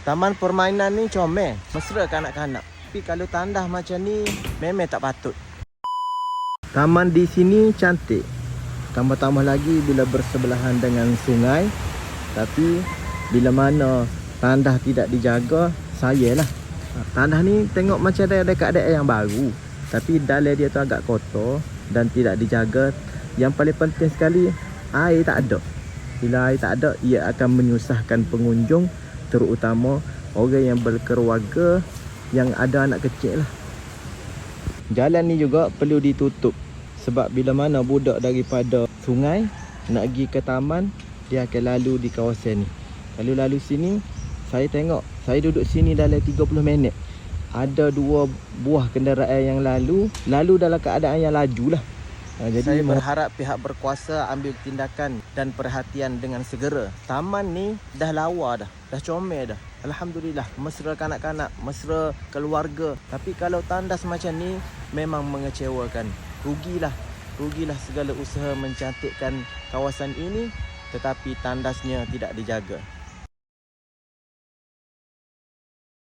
Taman permainan ni comel, mesra kanak-kanak. Tapi kalau tandas macam ni memang tak patut. Taman di sini cantik. Tambah-tambah lagi bila bersebelahan dengan sungai. Tapi bila mana tandas tidak dijaga, sayalah. Tandas ni tengok macam ada keadaan yang baru. Tapi dalam dia tu agak kotor dan tidak dijaga. Yang paling penting sekali, air tak ada. Bila air tak ada, ia akan menyusahkan pengunjung, terutama orang yang berkeluarga, yang ada anak kecil lah. Jalan ni juga perlu ditutup. Sebab bila mana budak daripada sungai nak pergi ke taman, dia akan lalu di kawasan ni. Kalau lalu sini, saya tengok, saya duduk sini dalam 30 minit. Ada 2 buah kenderaan yang lalu dalam keadaan yang laju lah. Jadi saya berharap pihak berkuasa ambil tindakan dan perhatian dengan segera. Taman ni dah lawa dah comel dah. Alhamdulillah, mesra kanak-kanak, mesra keluarga. Tapi kalau tandas macam ni memang mengecewakan. Rugilah segala usaha mencantikkan kawasan ini, tetapi tandasnya tidak dijaga.